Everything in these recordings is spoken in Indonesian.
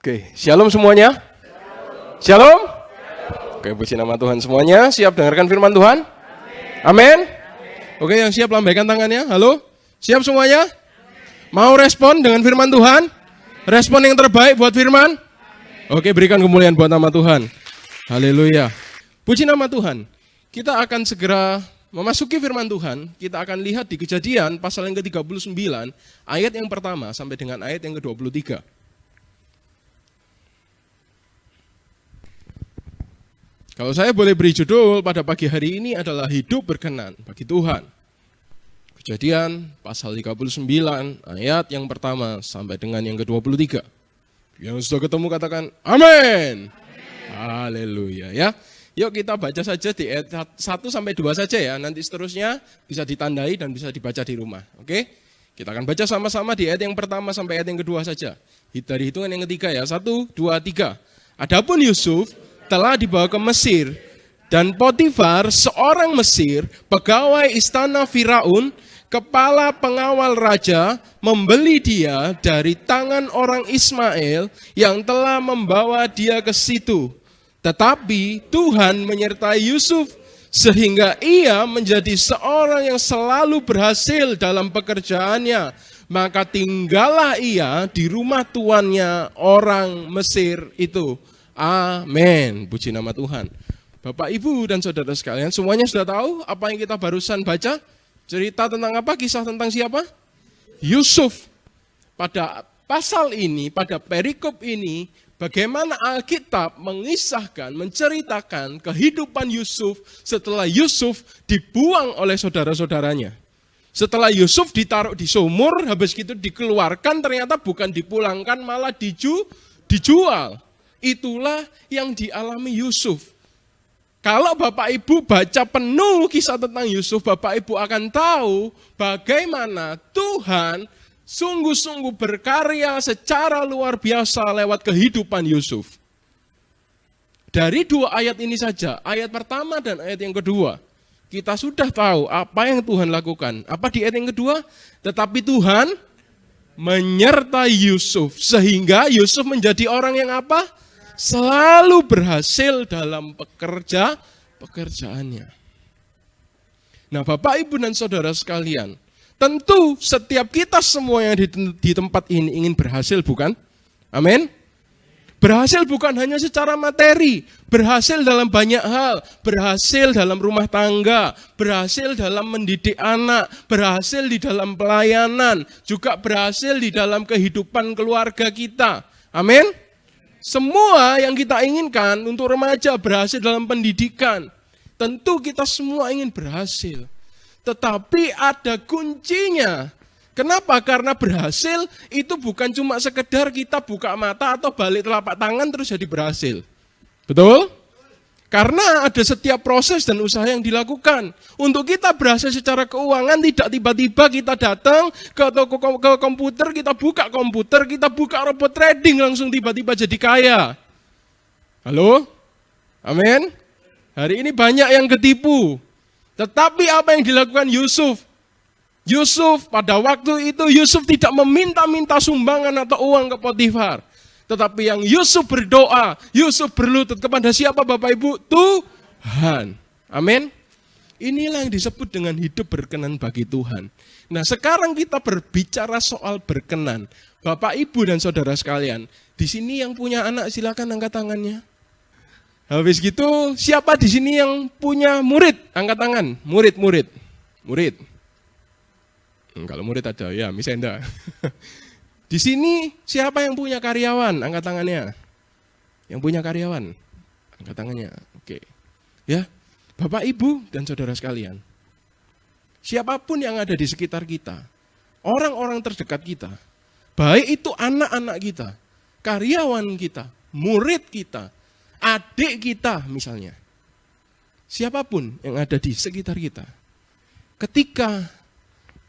Oke, shalom semuanya. Shalom. Oke, puji nama Tuhan semuanya. Siap dengarkan firman Tuhan? Amin. Oke, yang siap lambaikan tangannya. Halo? Siap semuanya? Mau respon dengan firman Tuhan? Respon yang terbaik buat firman? Oke, berikan kemuliaan buat nama Tuhan. Haleluya. Puji nama Tuhan. Kita akan segera memasuki firman Tuhan. Kita akan lihat di Kejadian pasal yang ke-39, ayat yang pertama sampai dengan ayat yang ke-23. Kalau saya boleh beri judul pada pagi hari ini adalah hidup berkenan bagi Tuhan. Kejadian pasal 39 ayat yang pertama sampai dengan yang ke-23. Yang sudah ketemu katakan amin. Haleluya ya. Yuk kita baca saja di ayat 1 sampai 2 saja ya. Nanti seterusnya bisa ditandai dan bisa dibaca di rumah. Oke? Kita akan baca sama-sama di ayat yang pertama sampai ayat yang kedua saja. Dari hitungan yang ketiga ya. 1, 2, 3. Adapun Yusuf telah dibawa ke Mesir, dan Potifar, seorang Mesir, pegawai istana Firaun, kepala pengawal raja, membeli dia dari tangan orang Ismail yang telah membawa dia ke situ. Tetapi Tuhan menyertai Yusuf, sehingga ia menjadi seorang yang selalu berhasil dalam pekerjaannya. Maka tinggallah ia di rumah tuannya orang Mesir itu. Amin. Puji nama Tuhan. Bapak, Ibu, dan saudara sekalian, semuanya sudah tahu apa yang kita barusan baca? Cerita tentang apa? Kisah tentang siapa? Yusuf. Pada pasal ini, pada perikop ini, bagaimana Alkitab mengisahkan, menceritakan kehidupan Yusuf setelah Yusuf dibuang oleh saudara-saudaranya. Setelah Yusuf ditaruh di sumur, habis itu dikeluarkan, ternyata bukan dipulangkan, malah dijual. Itulah yang dialami Yusuf. Kalau Bapak Ibu baca penuh kisah tentang Yusuf, Bapak Ibu akan tahu bagaimana Tuhan sungguh-sungguh berkarya secara luar biasa lewat kehidupan Yusuf. Dari 2 ayat ini saja, ayat pertama dan ayat yang kedua, kita sudah tahu apa yang Tuhan lakukan. Apa di ayat yang kedua? Tetapi Tuhan menyertai Yusuf, sehingga Yusuf menjadi orang yang apa? Selalu berhasil dalam pekerjaannya. Nah, Bapak, Ibu, dan saudara sekalian, tentu setiap kita semua yang di tempat ini ingin berhasil, bukan? Amin. Berhasil bukan hanya secara materi, berhasil dalam banyak hal, berhasil dalam rumah tangga, berhasil dalam mendidik anak, berhasil di dalam pelayanan, juga berhasil di dalam kehidupan keluarga kita. Amin. Semua yang kita inginkan untuk remaja berhasil dalam pendidikan. Tentu kita semua ingin berhasil. Tetapi ada kuncinya. Kenapa? Karena berhasil itu bukan cuma sekedar kita buka mata atau balik telapak tangan terus jadi berhasil. Betul? Karena ada setiap proses dan usaha yang dilakukan. Untuk kita berhasil secara keuangan, tidak tiba-tiba kita datang ke toko ke komputer, kita buka robot trading, langsung tiba-tiba jadi kaya. Halo? Amin? Hari ini banyak yang ketipu. Tetapi apa yang dilakukan Yusuf? Yusuf pada waktu itu, Yusuf tidak meminta-minta sumbangan atau uang ke Potifar. Tetapi yang Yusuf berdoa, Yusuf berlutut kepada siapa Bapak Ibu? Tuhan. Amin. Inilah yang disebut dengan hidup berkenan bagi Tuhan. Nah, sekarang kita berbicara soal berkenan. Bapak, Ibu, dan saudara sekalian, di sini yang punya anak silakan angkat tangannya. Habis gitu, siapa di sini yang punya murid? Angkat tangan. Murid. Kalau murid ada, ya Misenda. Di sini siapa yang punya karyawan? Angkat tangannya. Yang punya karyawan? Angkat tangannya. Oke. Ya, Bapak, Ibu, dan saudara sekalian. Siapapun yang ada di sekitar kita, orang-orang terdekat kita, baik itu anak-anak kita, karyawan kita, murid kita, adik kita misalnya. Siapapun yang ada di sekitar kita, ketika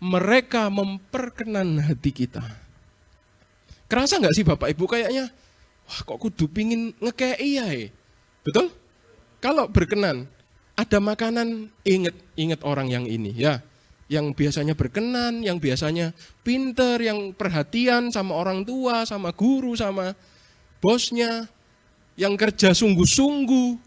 mereka memperkenan hati kita, kerasa nggak sih Bapak Ibu kayaknya, wah kok kudu pingin ngekei ya? Betul? Kalau berkenan, ada makanan, inget orang yang ini ya. Yang biasanya berkenan, yang biasanya pinter, yang perhatian sama orang tua, sama guru, sama bosnya, yang kerja sungguh-sungguh,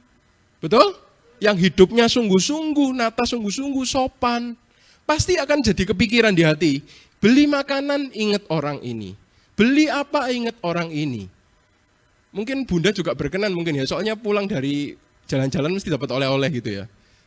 betul? Yang hidupnya sungguh-sungguh, nata sungguh-sungguh, sopan. Pasti akan jadi kepikiran di hati, beli makanan ingat orang ini, beli apa ingat orang ini. Mungkin bunda juga berkenan mungkin ya, soalnya pulang dari jalan-jalan mesti dapat oleh-oleh gitu ya.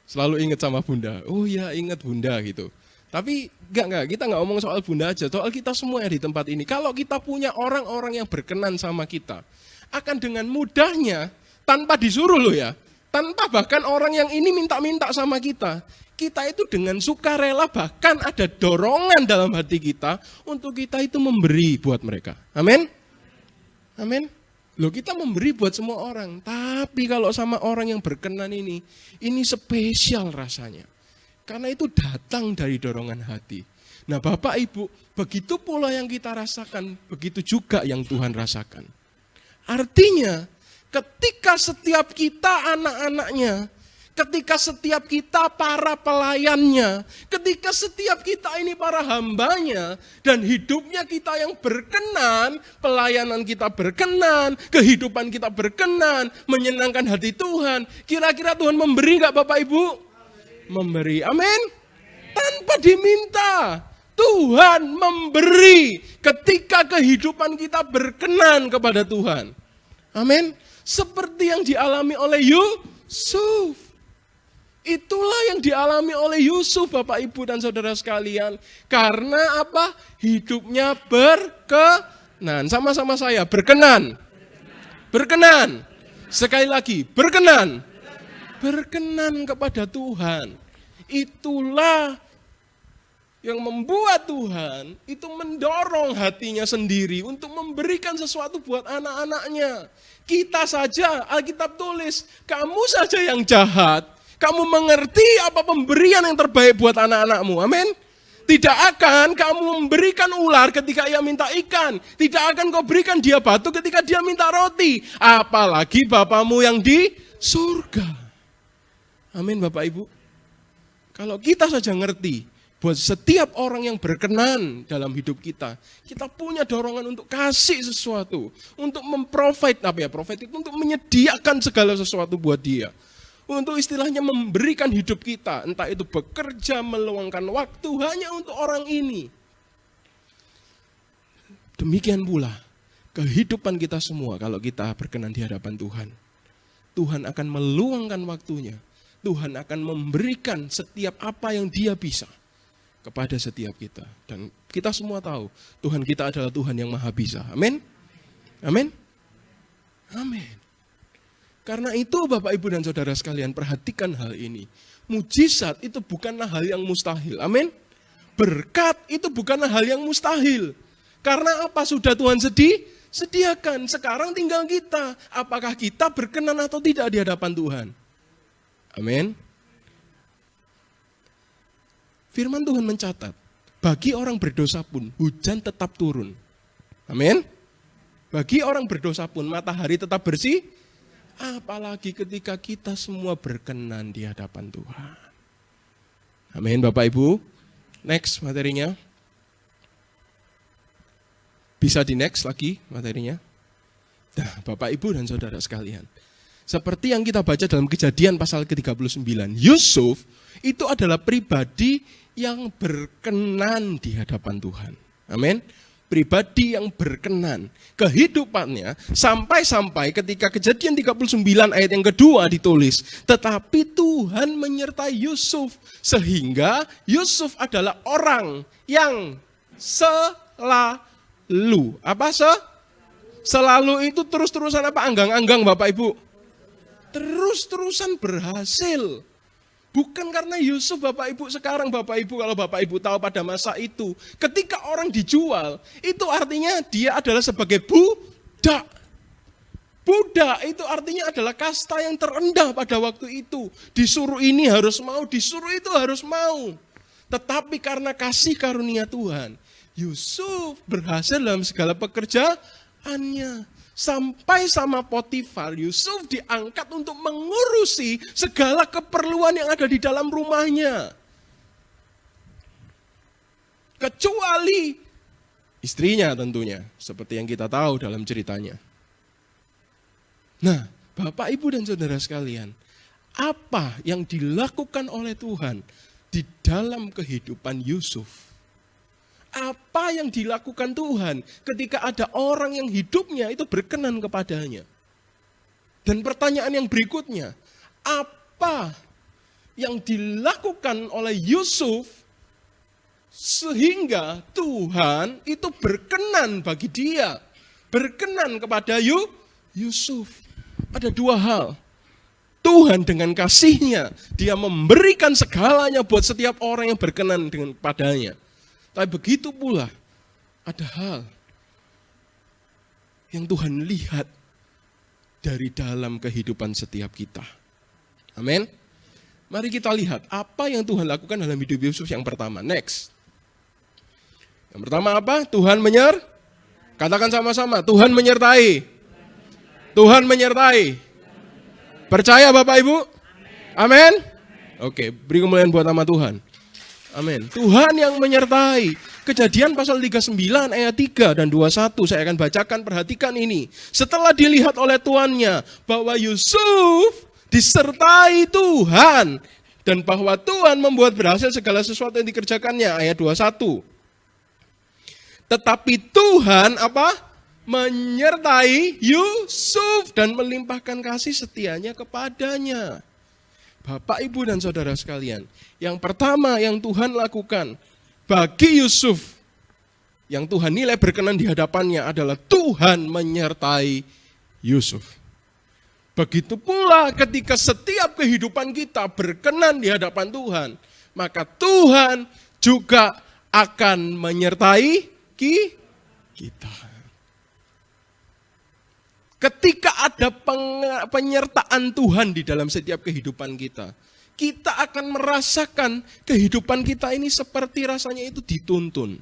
Selalu ingat sama bunda, oh ya ingat bunda gitu. Tapi enggak, kita enggak ngomong soal bunda aja, soal kita semua yang di tempat ini. Kalau kita punya orang-orang yang berkenan sama kita, akan dengan mudahnya, tanpa disuruh loh ya, tanpa bahkan orang yang ini minta-minta sama kita, kita itu dengan sukarela bahkan ada dorongan dalam hati kita untuk kita itu memberi buat mereka. Amin? Amin? Loh kita memberi buat semua orang, tapi kalau sama orang yang berkenan ini spesial rasanya. Karena itu datang dari dorongan hati. Nah Bapak Ibu, begitu pula yang kita rasakan, begitu juga yang Tuhan rasakan. Artinya, ketika setiap kita anak-anaknya, ketika setiap kita para pelayannya, ketika setiap kita ini para hambanya, dan hidupnya kita yang berkenan, pelayanan kita berkenan, kehidupan kita berkenan, menyenangkan hati Tuhan, kira-kira Tuhan memberi gak Bapak Ibu? Memberi, amin. Tanpa diminta, Tuhan memberi ketika kehidupan kita berkenan kepada Tuhan. Amin. Seperti yang dialami oleh Yusuf. Itulah yang dialami oleh Yusuf Bapak Ibu dan saudara sekalian. Karena apa? Hidupnya berkenan. Sama-sama saya, berkenan. Berkenan. Sekali lagi, berkenan. Berkenan kepada Tuhan. Itulah yang membuat Tuhan itu mendorong hatinya sendiri untuk memberikan sesuatu buat anak-anaknya. Kita saja, Alkitab tulis, kamu saja yang jahat, kamu mengerti apa pemberian yang terbaik buat anak-anakmu. Amin. Tidak akan kamu memberikan ular ketika ia minta ikan. Tidak akan kau berikan dia batu ketika dia minta roti. Apalagi Bapamu yang di surga. Amin Bapak Ibu. Kalau kita saja ngerti, buat setiap orang yang berkenan dalam hidup kita, kita punya dorongan untuk kasih sesuatu, untuk memprovide, provide itu untuk menyediakan segala sesuatu buat dia. Untuk istilahnya memberikan hidup kita, entah itu bekerja, meluangkan waktu hanya untuk orang ini. Demikian pula kehidupan kita semua kalau kita berkenan di hadapan Tuhan. Tuhan akan meluangkan waktunya. Tuhan akan memberikan setiap apa yang Dia bisa kepada setiap kita. Dan kita semua tahu, Tuhan kita adalah Tuhan yang maha bisa. Amin? Amin? Amin. Karena itu Bapak Ibu dan Saudara sekalian, perhatikan hal ini. Mujizat itu bukanlah hal yang mustahil. Amin? Berkat itu bukanlah hal yang mustahil. Karena apa? Sudah Tuhan sediakan. Sekarang tinggal kita. Apakah kita berkenan atau tidak di hadapan Tuhan? Amin. Firman Tuhan mencatat, bagi orang berdosa pun hujan tetap turun. Amin. Bagi orang berdosa pun matahari tetap bersih. Apalagi ketika kita semua berkenan di hadapan Tuhan. Amin Bapak Ibu. Next materinya. Bisa di next lagi materinya. Nah Bapak Ibu dan Saudara sekalian. Seperti yang kita baca dalam Kejadian pasal ke-39, Yusuf itu adalah pribadi yang berkenan di hadapan Tuhan. Amin. Pribadi yang berkenan. Kehidupannya sampai-sampai ketika Kejadian 39 ayat yang kedua ditulis, tetapi Tuhan menyertai Yusuf sehingga Yusuf adalah orang yang selalu. Apa selalu itu terus-terusan apa? Anggang-anggang Bapak Ibu. Terus-terusan berhasil. Bukan karena Yusuf Bapak Ibu sekarang Bapak Ibu, kalau Bapak Ibu tahu pada masa itu, ketika orang dijual, itu artinya dia adalah sebagai budak. Budak itu artinya adalah kasta yang terendah pada waktu itu. Disuruh ini harus mau, disuruh itu harus mau. Tetapi karena kasih karunia Tuhan, Yusuf berhasil dalam segala pekerjaannya. Sampai sama Potifar, Yusuf diangkat untuk mengurusi segala keperluan yang ada di dalam rumahnya. Kecuali istrinya tentunya, seperti yang kita tahu dalam ceritanya. Nah, Bapak, Ibu, dan saudara sekalian, apa yang dilakukan oleh Tuhan di dalam kehidupan Yusuf? Apa yang dilakukan Tuhan ketika ada orang yang hidupnya itu berkenan kepadanya? Dan pertanyaan yang berikutnya, apa yang dilakukan oleh Yusuf sehingga Tuhan itu berkenan bagi dia, berkenan kepada Yusuf? Ada dua hal. Tuhan dengan kasihnya, dia memberikan segalanya buat setiap orang yang berkenan dengan padanya. Tapi begitu pula ada hal yang Tuhan lihat dari dalam kehidupan setiap kita. Amin. Mari kita lihat apa yang Tuhan lakukan dalam hidup Yusuf yang pertama. Next. Yang pertama apa? Tuhan katakan sama-sama, Tuhan menyertai. Tuhan menyertai. Percaya Bapak Ibu? Amin. Oke, beri kemuliaan buat nama Tuhan. Amin. Tuhan yang menyertai. Kejadian pasal 39 ayat 3 dan 21 saya akan bacakan, perhatikan ini. Setelah dilihat oleh tuannya bahwa Yusuf disertai Tuhan dan bahwa Tuhan membuat berhasil segala sesuatu yang dikerjakannya, ayat 21. Tetapi Tuhan apa? Menyertai Yusuf dan melimpahkan kasih setianya kepadanya. Bapak, Ibu, dan saudara sekalian, yang pertama yang Tuhan lakukan bagi Yusuf, yang Tuhan nilai berkenan di hadapannya adalah Tuhan menyertai Yusuf. Begitu pula ketika setiap kehidupan kita berkenan di hadapan Tuhan, maka Tuhan juga akan menyertai kita. Ketika ada penyertaan Tuhan di dalam setiap kehidupan kita, kita akan merasakan kehidupan kita ini seperti rasanya itu dituntun.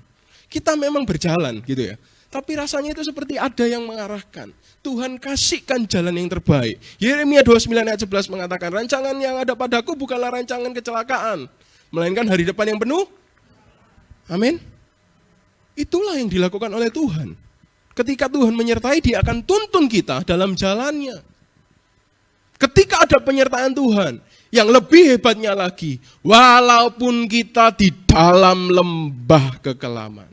Kita memang berjalan gitu ya, tapi rasanya itu seperti ada yang mengarahkan. Tuhan kasihkan jalan yang terbaik. Yeremia 29 ayat 11 mengatakan, rancangan yang ada padaku bukanlah rancangan kecelakaan, melainkan hari depan yang penuh. Amin. Itulah yang dilakukan oleh Tuhan. Ketika Tuhan menyertai, dia akan tuntun kita dalam jalannya. Ketika ada penyertaan Tuhan, yang lebih hebatnya lagi, walaupun kita di dalam lembah kekelaman.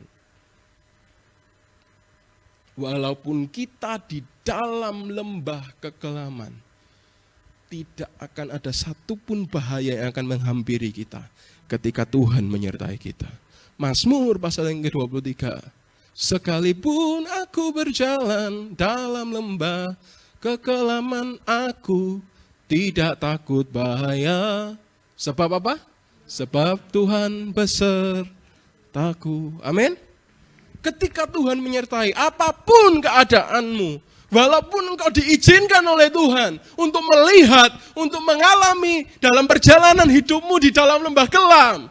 Walaupun kita di dalam lembah kekelaman, tidak akan ada satupun bahaya yang akan menghampiri kita ketika Tuhan menyertai kita. Mazmur pasal yang ke-23. Sekalipun aku berjalan dalam lembah kekelaman, aku tidak takut bahaya. Sebab apa? Sebab Tuhan besertaku. Amin. Ketika Tuhan menyertai, apapun keadaanmu, walaupun engkau diizinkan oleh Tuhan untuk melihat, untuk mengalami dalam perjalanan hidupmu di dalam lembah kelam,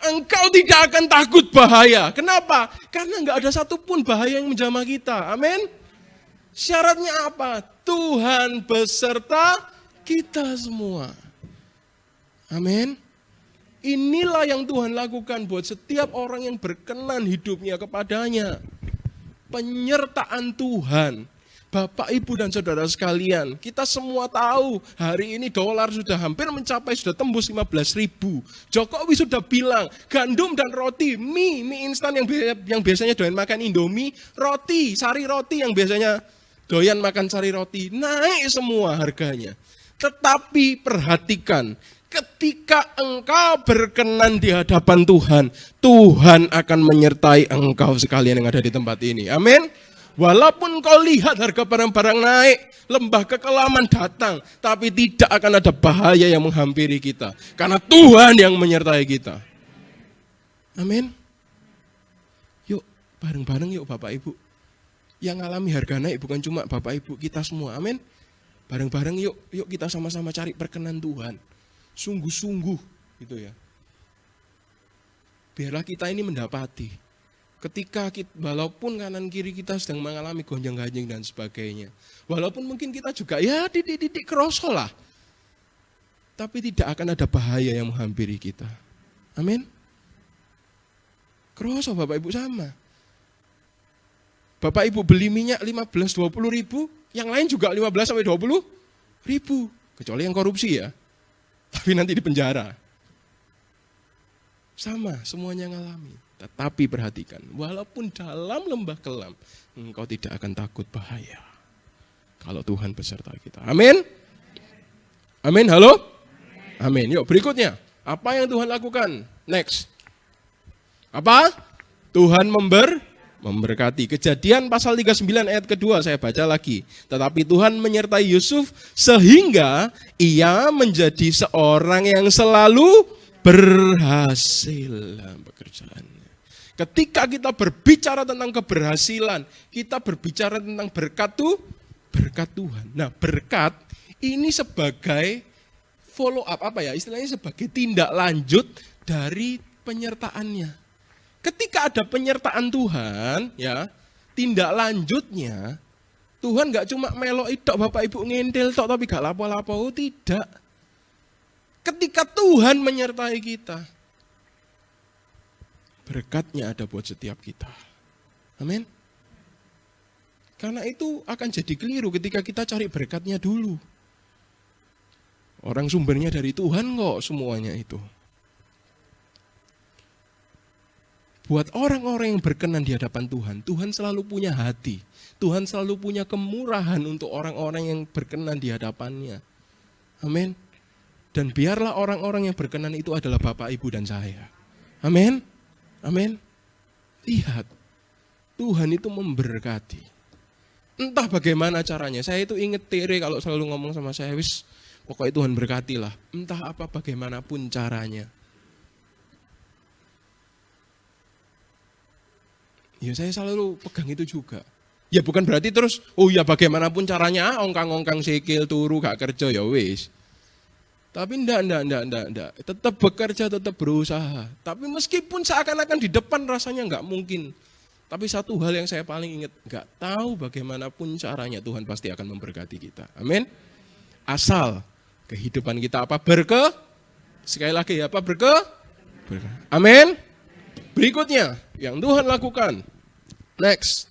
engkau tidak akan takut bahaya. Kenapa? Karena enggak ada satupun bahaya yang menjamah kita. Amin. Syaratnya apa? Tuhan beserta kita semua. Amin. Inilah yang Tuhan lakukan buat setiap orang yang berkenan hidupnya kepadanya. Penyertaan Tuhan. Bapak, Ibu, dan saudara sekalian, kita semua tahu hari ini dolar sudah hampir mencapai, sudah tembus 15.000. Jokowi sudah bilang, gandum dan roti, mie instan yang biasanya doyan makan Indomie, roti, sari roti yang biasanya doyan makan sari roti, naik semua harganya. Tetapi perhatikan, ketika engkau berkenan di hadapan Tuhan, Tuhan akan menyertai engkau sekalian yang ada di tempat ini. Amin. Walaupun kau lihat harga barang-barang naik, lembah kekelaman datang, tapi tidak akan ada bahaya yang menghampiri kita. Karena Tuhan yang menyertai kita. Amin. Yuk, bareng-bareng yuk Bapak Ibu. Yang ngalami harga naik bukan cuma Bapak Ibu, kita semua. Amin. Bareng-bareng yuk kita sama-sama cari perkenan Tuhan. Sungguh-sungguh gitu ya. Biarlah kita ini mendapati. Ketika walaupun kanan kiri kita sedang mengalami gonjang-ganjing dan sebagainya. Walaupun mungkin kita juga ya titik-titik kroso lah. Tapi tidak akan ada bahaya yang menghampiri kita. Amin. Kroso Bapak Ibu sama. Bapak Ibu beli minyak 15-20 ribu, Yang lain juga 15 sampai 20 ribu. Kecuali yang korupsi ya. Tapi nanti di penjara. Sama, semuanya ngalami. Tetapi perhatikan, walaupun dalam lembah kelam, engkau tidak akan takut bahaya. Kalau Tuhan beserta kita. Amin? Amin, halo? Amin. Yuk berikutnya. Apa yang Tuhan lakukan? Next. Apa? Tuhan memberkati. Kejadian pasal 39 ayat kedua saya baca lagi. Tetapi Tuhan menyertai Yusuf sehingga ia menjadi seorang yang selalu berhasil dalam pekerjaannya. Ketika kita berbicara tentang keberhasilan, kita berbicara tentang berkat Tuhan. Nah, berkat ini sebagai follow up istilahnya sebagai tindak lanjut dari penyertaannya. Ketika ada penyertaan Tuhan, ya, tindak lanjutnya Tuhan nggak cuma melok tok Bapak Ibu ngintil tok tapi gak lapo-lapo, tidak. Ketika Tuhan menyertai kita, berkatnya ada buat setiap kita. Amin. Karena itu akan jadi keliru ketika kita cari berkatnya dulu. Orang sumbernya dari Tuhan kok semuanya itu. Buat orang-orang yang berkenan di hadapan Tuhan, Tuhan selalu punya hati. Tuhan selalu punya kemurahan untuk orang-orang yang berkenan di hadapannya. Amin. Dan biarlah orang-orang yang berkenan itu adalah Bapak, Ibu, dan saya. Amin. Amin. Lihat, Tuhan itu memberkati. Entah bagaimana caranya. Saya itu inget Tere kalau selalu ngomong sama saya, wis pokoknya Tuhan berkatilah. Entah apa bagaimanapun caranya. Ya saya selalu pegang itu juga. Ya bukan berarti terus, oh ya bagaimanapun caranya, ongkang-ongkang sikil, turu, gak kerja, ya wis. Tapi enggak. Tetap bekerja, tetap berusaha. Tapi meskipun seakan-akan di depan rasanya enggak mungkin. Tapi satu hal yang saya paling ingat, enggak tahu bagaimanapun caranya Tuhan pasti akan memberkati kita. Amin. Asal kehidupan kita apa? Sekali lagi apa? Amin. Berikutnya yang Tuhan lakukan. Next.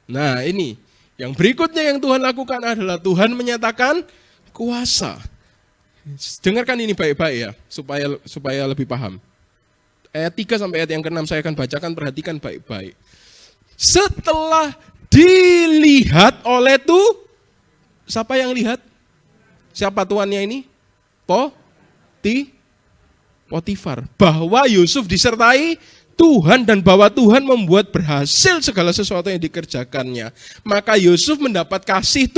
Nah ini, yang berikutnya yang Tuhan lakukan adalah Tuhan menyatakan kuasa. Dengarkan ini baik-baik ya, supaya lebih paham. Ayat 3 sampai ayat yang ke-6 saya akan bacakan, perhatikan baik-baik. Setelah dilihat oleh siapa yang lihat? Siapa tuannya ini? Potifar. Bahwa Yusuf disertai Tuhan dan bahwa Tuhan membuat berhasil segala sesuatu yang dikerjakannya. Maka Yusuf mendapat kasih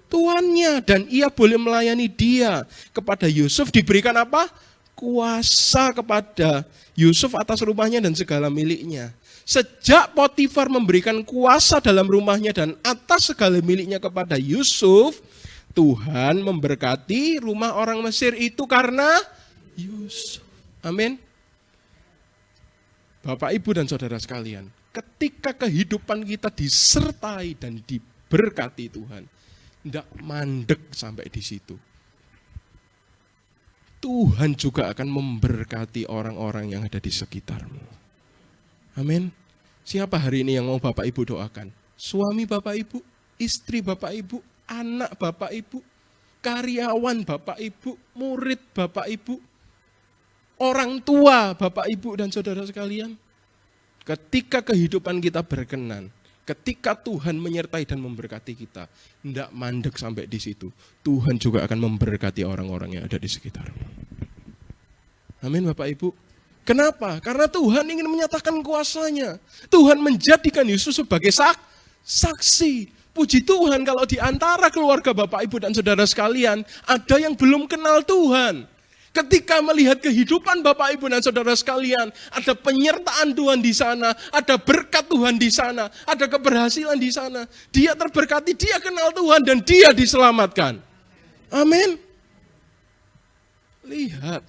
tuannya dan ia boleh melayani dia. Kepada Yusuf diberikan apa? Kuasa kepada Yusuf atas rumahnya dan segala miliknya. Sejak Potifar memberikan kuasa dalam rumahnya dan atas segala miliknya kepada Yusuf, Tuhan memberkati rumah orang Mesir itu karena Yusuf. Amin. Bapak, Ibu, dan saudara sekalian, ketika kehidupan kita disertai dan diberkati Tuhan, tidak mandek sampai di situ. Tuhan juga akan memberkati orang-orang yang ada di sekitarmu. Amin. Siapa hari ini yang mau Bapak Ibu doakan? Suami Bapak Ibu, istri Bapak Ibu, anak Bapak Ibu, karyawan Bapak Ibu, murid Bapak Ibu, orang tua Bapak Ibu dan saudara sekalian. Ketika kehidupan kita berkenan, ketika Tuhan menyertai dan memberkati kita, tidak mandek sampai di situ. Tuhan juga akan memberkati orang-orang yang ada di sekitarmu. Amin Bapak Ibu. Kenapa? Karena Tuhan ingin menyatakan kuasanya. Tuhan menjadikan Yesus sebagai saksi. Puji Tuhan kalau di antara keluarga Bapak Ibu dan saudara sekalian, ada yang belum kenal Tuhan. Ketika melihat kehidupan Bapak Ibu dan saudara sekalian, ada penyertaan Tuhan di sana, ada berkat Tuhan di sana, ada keberhasilan di sana. Dia terberkati, dia kenal Tuhan dan dia diselamatkan. Amin. Lihat,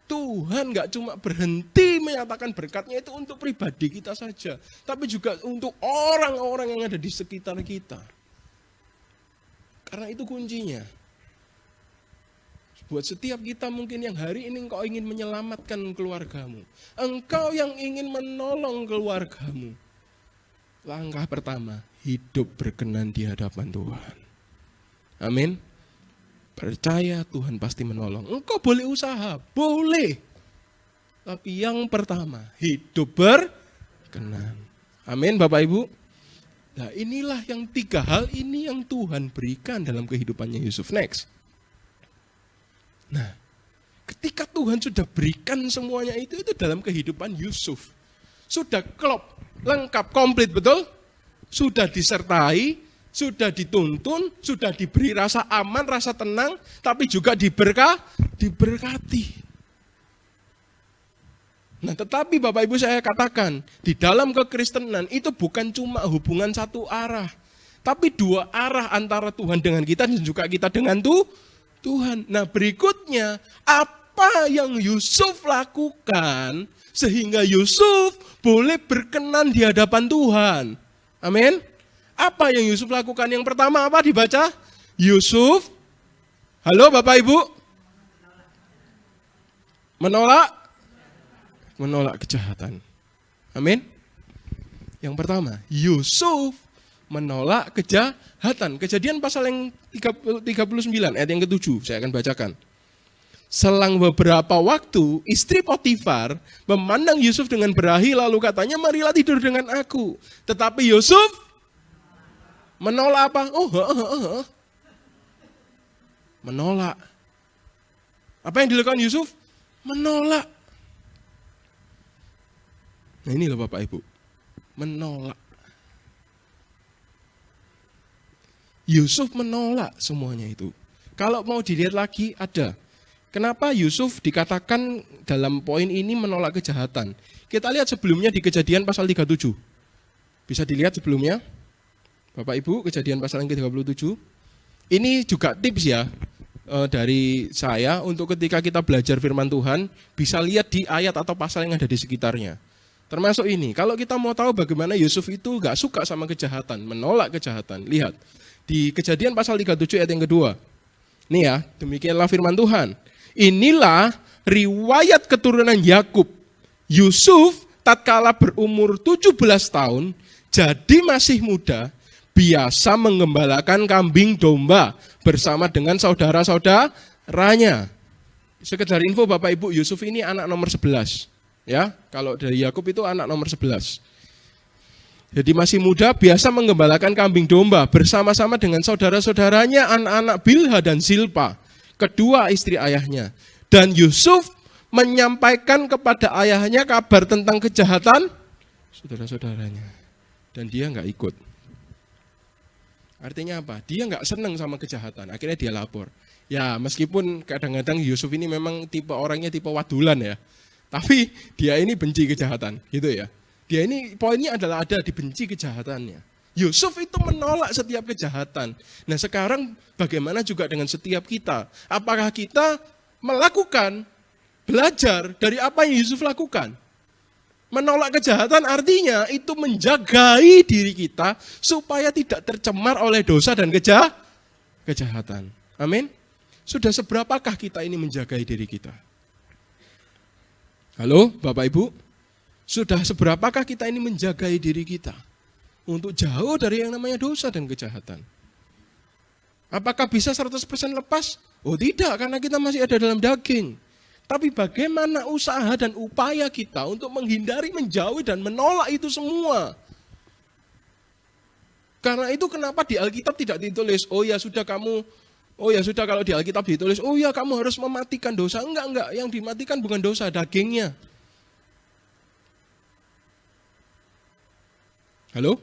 Tuhan gak cuma berhenti menyatakan berkatnya itu untuk pribadi kita saja, tapi juga untuk orang-orang yang ada di sekitar kita. Karena itu kuncinya. Buat setiap kita mungkin yang hari ini engkau ingin menyelamatkan keluargamu. Engkau yang ingin menolong keluargamu. Langkah pertama, hidup berkenan di hadapan Tuhan. Amin. Percaya Tuhan pasti menolong. Engkau boleh usaha, boleh. Tapi yang pertama, hidup berkenan. Amin Bapak Ibu. Nah inilah yang 3 hal ini yang Tuhan berikan dalam kehidupannya Yusuf. Next. Nah ketika Tuhan sudah berikan semuanya itu dalam kehidupan Yusuf. Sudah klop, lengkap, komplit, betul? Sudah disertai, sudah dituntun, sudah diberi rasa aman, rasa tenang, tapi juga diberkati. Nah tetapi Bapak Ibu saya katakan, di dalam kekristenan itu bukan cuma hubungan satu arah. Tapi 2 arah antara Tuhan dengan kita dan juga kita dengan Tuhan. Nah berikutnya, apa yang Yusuf lakukan sehingga Yusuf boleh berkenan di hadapan Tuhan. Amin. Apa yang Yusuf lakukan? Yang pertama apa dibaca? Yusuf, halo Bapak Ibu, menolak kejahatan. Amin. Yang pertama, Yusuf menolak kejahatan. Kejadian pasal yang 39 ayat yang ke-7 saya akan bacakan. Selang beberapa waktu, istri Potifar memandang Yusuf dengan berahi lalu katanya, marilah tidur dengan aku. Tetapi Yusuf menolak apa? Menolak. Apa yang dilakukan Yusuf? Menolak. Nah ini loh Bapak Ibu, menolak. Yusuf menolak semuanya itu. Kalau mau dilihat lagi ada. Kenapa Yusuf dikatakan dalam poin ini menolak kejahatan? Kita lihat sebelumnya di Kejadian pasal 37. Bisa dilihat sebelumnya. Bapak Ibu, Kejadian pasal yang ke-37. Ini juga tips ya dari saya untuk ketika kita belajar firman Tuhan, bisa lihat di ayat atau pasal yang ada di sekitarnya. Termasuk ini, kalau kita mau tahu bagaimana Yusuf itu gak suka sama kejahatan, menolak kejahatan. Lihat, di Kejadian pasal 37 ayat yang kedua. Nih ya, demikianlah firman Tuhan. Inilah riwayat keturunan Yakub. Yusuf tatkala berumur 17 tahun, jadi masih muda, biasa menggembalakan kambing domba bersama dengan saudara-saudaranya. Sekedar info Bapak Ibu, Yusuf ini anak nomor 11. Ya, kalau dari Yakub itu anak nomor 11. Jadi masih muda, biasa menggembalakan kambing domba bersama-sama dengan saudara-saudaranya, anak-anak Bilha dan Zilpa, kedua istri ayahnya. Dan Yusuf menyampaikan kepada ayahnya kabar tentang kejahatan saudara-saudaranya. Dan dia nggak ikut. Artinya apa? Dia nggak senang sama kejahatan. Akhirnya dia lapor. Ya, meskipun kadang-kadang Yusuf ini memang tipe orangnya tipe wadulan ya. Tapi dia ini benci kejahatan, gitu ya. Dia ini poinnya adalah ada dibenci kejahatannya. Yusuf itu menolak setiap kejahatan. Nah sekarang bagaimana juga dengan setiap kita? Apakah kita melakukan, belajar dari apa yang Yusuf lakukan? Menolak kejahatan artinya itu menjagai diri kita supaya tidak tercemar oleh dosa dan kejahatan. Amin. Sudah seberapakah kita ini menjagai diri kita? Halo Bapak Ibu, sudah seberapakah kita ini menjagai diri kita untuk jauh dari yang namanya dosa dan kejahatan? Apakah bisa 100% lepas? Oh tidak, karena kita masih ada dalam daging. Tapi bagaimana usaha dan upaya kita untuk menghindari, menjauhi dan menolak itu semua? Karena itu kenapa di Alkitab tidak ditulis, oh ya sudah kalau di Alkitab ditulis, oh ya kamu harus mematikan dosa. Enggak, yang dimatikan bukan dosa, dagingnya. Halo?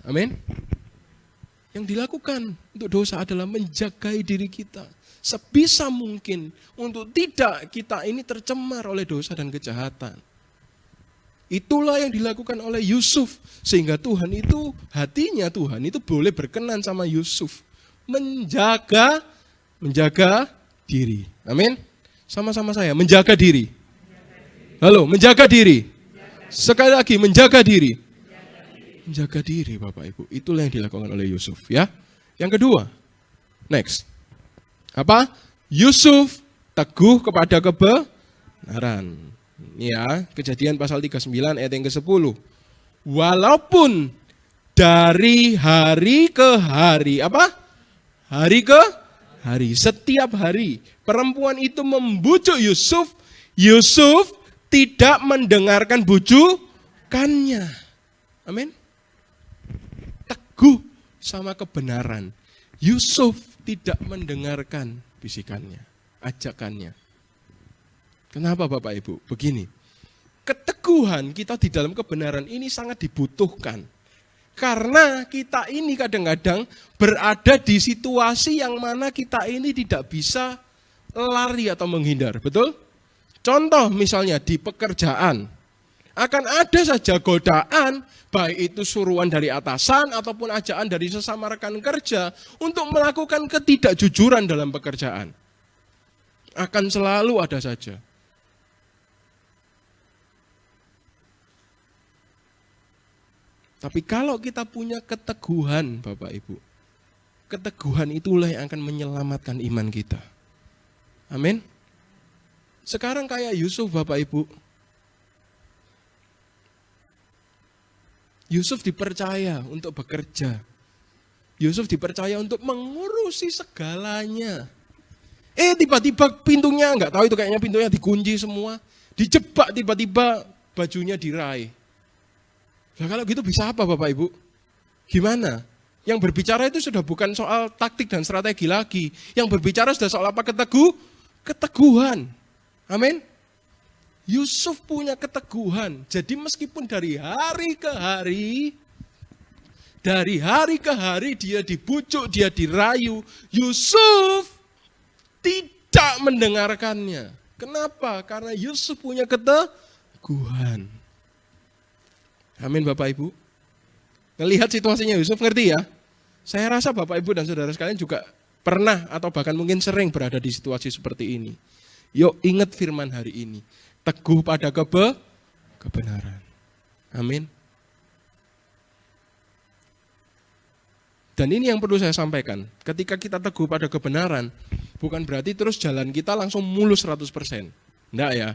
Amin. Yang dilakukan untuk dosa adalah menjagai diri kita sebisa mungkin untuk tidak kita ini tercemar oleh dosa dan kejahatan. Itulah yang dilakukan oleh Yusuf. Sehingga Tuhan itu, hatinya Tuhan itu boleh berkenan sama Yusuf. Menjaga diri. Amin. Sama-sama saya, menjaga diri. Halo, menjaga diri. Sekali lagi, menjaga diri. Menjaga diri Bapak Ibu. Itulah yang dilakukan oleh Yusuf ya. Yang kedua, next. Apa? Yusuf teguh kepada kebenaran. Ini ya, Kejadian pasal 39 ayat yang ke-10. Walaupun Dari hari ke hari. Apa? Hari ke hari. Setiap hari. Perempuan itu membujuk Yusuf. Yusuf tidak mendengarkan bujukannya. Amin. Teguh sama kebenaran. Yusuf tidak mendengarkan bisikannya, ajakannya. Kenapa Bapak Ibu? Begini, keteguhan kita di dalam kebenaran ini sangat dibutuhkan. Karena kita ini kadang-kadang berada di situasi yang mana kita ini tidak bisa lari atau menghindar, betul? Contoh misalnya di pekerjaan, akan ada saja godaan, baik itu suruhan dari atasan ataupun ajakan dari sesama rekan kerja untuk melakukan ketidakjujuran dalam pekerjaan. Akan selalu ada saja. Tapi kalau kita punya keteguhan, Bapak Ibu, keteguhan itulah yang akan menyelamatkan iman kita. Amin. Sekarang kayak Yusuf, Bapak Ibu. Yusuf dipercaya untuk bekerja. Yusuf dipercaya untuk mengurusi segalanya. Tiba-tiba pintunya, nggak tahu itu kayaknya pintunya dikunci semua. Dijebak tiba-tiba bajunya diraih. Nah kalau gitu bisa apa Bapak Ibu? Gimana? Yang berbicara itu sudah bukan soal taktik dan strategi lagi. Yang berbicara sudah soal apa? Keteguhan. Amin. Yusuf punya keteguhan. Jadi meskipun dari hari ke hari dia dibujuk, dia dirayu, Yusuf tidak mendengarkannya. Kenapa? Karena Yusuf punya keteguhan. Amin Bapak Ibu. Ngelihat situasinya Yusuf, ngerti ya? Saya rasa Bapak Ibu dan saudara sekalian juga pernah atau bahkan mungkin sering berada di situasi seperti ini. Yuk ingat firman hari ini. Teguh pada kebenaran. Amin. Dan ini yang perlu saya sampaikan. Ketika kita teguh pada kebenaran, bukan berarti terus jalan kita langsung mulus 100%. Enggak ya.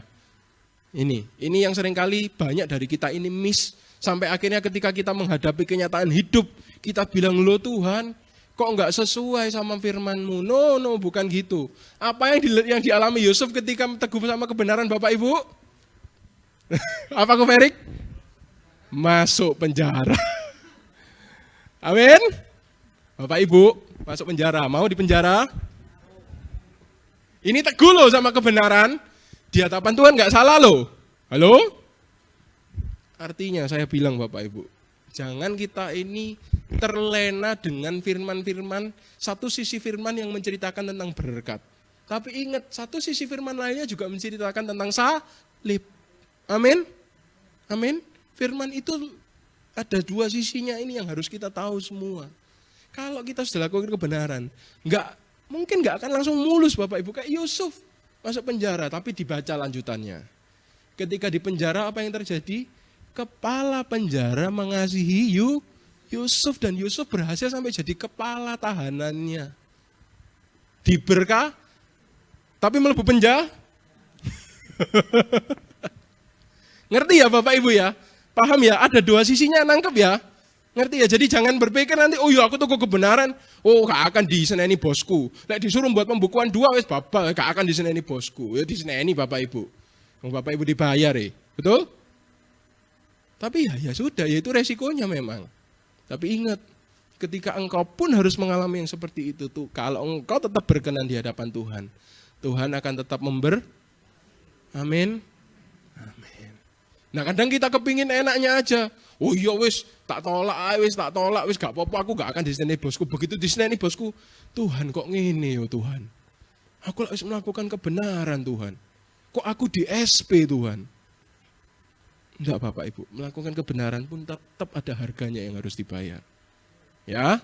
Ini yang seringkali banyak dari kita ini miss. Sampai akhirnya ketika kita menghadapi kenyataan hidup, kita bilang, loh Tuhan, kok enggak sesuai sama firman-Mu? No, bukan gitu. Apa yang dialami Yusuf ketika teguh sama kebenaran Bapak Ibu? Apa Ko Ferik? Masuk penjara. Amin. Bapak Ibu, masuk penjara. Mau di penjara? Ini teguh loh sama kebenaran. Di hadapan Tuhan enggak salah loh. Halo? Artinya saya bilang Bapak Ibu, jangan kita ini terlena dengan firman-firman, satu sisi firman yang menceritakan tentang berkat. Tapi ingat, satu sisi firman lainnya juga menceritakan tentang salib. Amin. Amin. Firman itu ada dua sisinya ini yang harus kita tahu semua. Kalau kita sudah lakukan kebenaran, mungkin nggak akan langsung mulus Bapak Ibu. Kayak Yusuf masuk penjara, tapi dibaca lanjutannya. Ketika di penjara apa yang terjadi? Kepala penjara mengasihi Yusuf dan Yusuf berhasil sampai jadi kepala tahanannya. Diberkah, tapi melebu penjara. Ngerti ya Bapak Ibu ya? Paham ya? Ada dua sisinya, nangkep ya? Ngerti ya? Jadi jangan berpikir nanti, oh ya aku tuh kebenaran, oh gak akan diseneni bosku. Lek disuruh buat pembukuan 2, wes bapak gak akan diseneni bosku. Ya diseneni Bapak Ibu. Bapak Ibu dibayar ya, betul? Tapi ya sudah, ya itu resikonya memang. Tapi ingat, ketika engkau pun harus mengalami yang seperti itu tuh, kalau engkau tetap berkenan di hadapan Tuhan, Tuhan akan tetap Amin. Amin. Nah kadang kita kepingin enaknya aja. Oh iya wis, tak tolak, wis gak apa-apa, aku gak akan diseneni bosku. Begitu diseneni bosku, Tuhan kok ngene yo Tuhan. Aku harus melakukan kebenaran Tuhan. Kok aku di SP Tuhan? Enggak Bapak Ibu, melakukan kebenaran pun tetap ada harganya yang harus dibayar. Ya,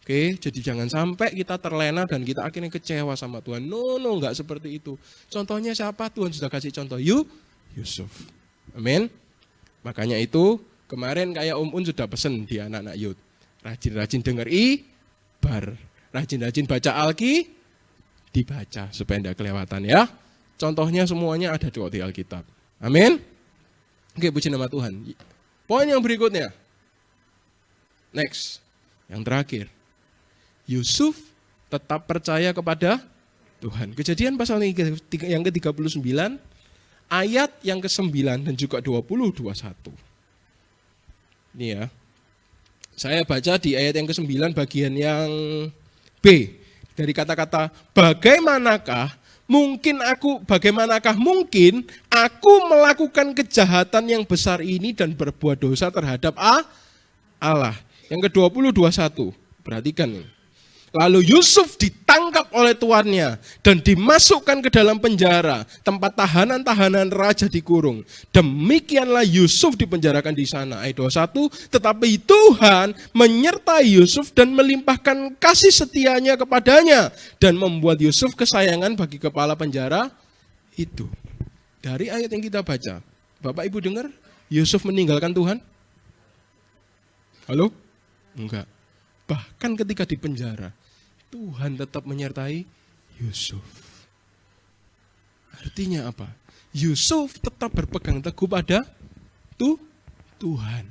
oke, jadi jangan sampai kita terlena dan kita akhirnya kecewa sama Tuhan. No, enggak seperti itu. Contohnya siapa? Tuhan sudah kasih contoh, Yusuf. Amin. Makanya itu, kemarin kayak Un sudah pesen di anak-anak Yud. Rajin-rajin dengar ibar. Rajin-rajin baca dibaca supaya tidak kelewatan ya. Contohnya semuanya ada di Alkitab. Amin. Oke, puji nama Tuhan. Poin yang berikutnya. Next, yang terakhir. Yusuf tetap percaya kepada Tuhan. Kejadian pasal yang ke-39, ayat yang ke-9 dan juga 20-21. Ini ya. Saya baca di ayat yang ke-9 bagian yang B. Dari kata-kata, bagaimanakah mungkin aku melakukan kejahatan yang besar ini dan berbuat dosa terhadap Allah. Yang ke-20, 21. Perhatikan nih. Lalu Yusuf ditangkap oleh tuannya dan dimasukkan ke dalam penjara, tempat tahanan-tahanan raja dikurung. Demikianlah Yusuf dipenjarakan di sana. Ayat 21, tetapi Tuhan menyertai Yusuf dan melimpahkan kasih setianya kepadanya dan membuat Yusuf kesayangan bagi kepala penjara itu. Dari ayat yang kita baca, Bapak Ibu dengar, Yusuf meninggalkan Tuhan? Halo? Enggak. Bahkan ketika di penjara, Tuhan tetap menyertai Yusuf. Artinya apa? Yusuf tetap berpegang teguh pada Tuhan.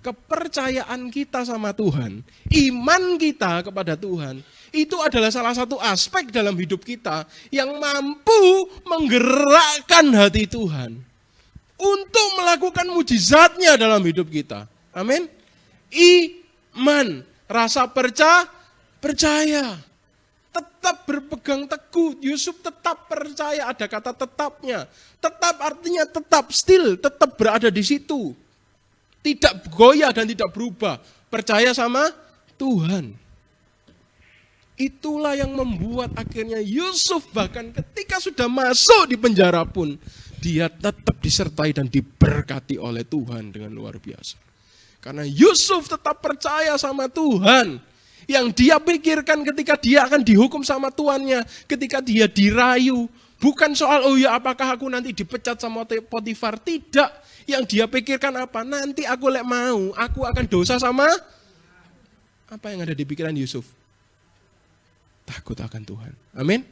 Kepercayaan kita sama Tuhan, iman kita kepada Tuhan, itu adalah salah satu aspek dalam hidup kita yang mampu menggerakkan hati Tuhan untuk melakukan mujizatnya dalam hidup kita. Amin. Iman, rasa percaya, tetap berpegang teguh. Yusuf tetap percaya, ada kata tetapnya. Tetap artinya tetap, still, tetap berada di situ. Tidak goyah dan tidak berubah. Percaya sama Tuhan. Itulah yang membuat akhirnya Yusuf bahkan ketika sudah masuk di penjara pun, dia tetap disertai dan diberkati oleh Tuhan dengan luar biasa. Karena Yusuf tetap percaya sama Tuhan. Yang dia pikirkan ketika dia akan dihukum sama tuannya, ketika dia dirayu, bukan soal apakah aku nanti dipecat sama Potifar, tidak. Yang dia pikirkan apa? Nanti aku mau, aku akan dosa sama apa yang ada di pikiran Yusuf? Takut akan Tuhan. Amin.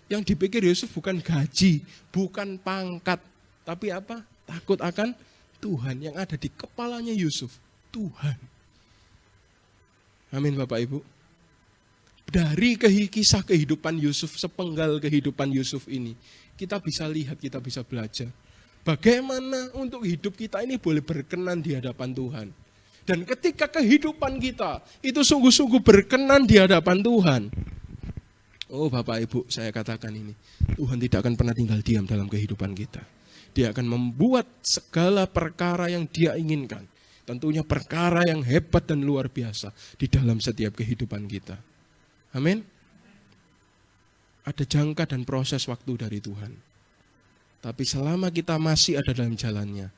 Yang dipikir Yusuf bukan gaji, bukan pangkat, tapi apa? Takut akan Tuhan. Yang ada di kepalanya Yusuf, Tuhan. Amin Bapak Ibu. Dari kisah kehidupan Yusuf, sepenggal kehidupan Yusuf ini, kita bisa lihat, kita bisa belajar. Bagaimana untuk hidup kita ini boleh berkenan di hadapan Tuhan. Dan ketika kehidupan kita itu sungguh-sungguh berkenan di hadapan Tuhan. Oh Bapak Ibu, saya katakan ini, Tuhan tidak akan pernah tinggal diam dalam kehidupan kita. Dia akan membuat segala perkara yang Dia inginkan. Tentunya perkara yang hebat dan luar biasa di dalam setiap kehidupan kita. Amin. Ada jangka dan proses waktu dari Tuhan. Tapi selama kita masih ada dalam jalannya,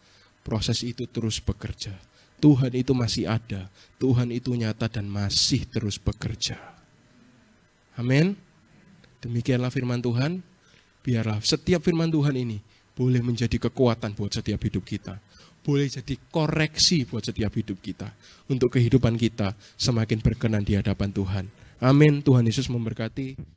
proses itu terus bekerja. Tuhan itu masih ada. Tuhan itu nyata dan masih terus bekerja. Amin. Demikianlah firman Tuhan. Biarlah setiap firman Tuhan ini boleh menjadi kekuatan buat setiap hidup kita. Boleh jadi koreksi buat setiap hidup kita. Untuk kehidupan kita semakin berkenan di hadapan Tuhan. Amin. Tuhan Yesus memberkati.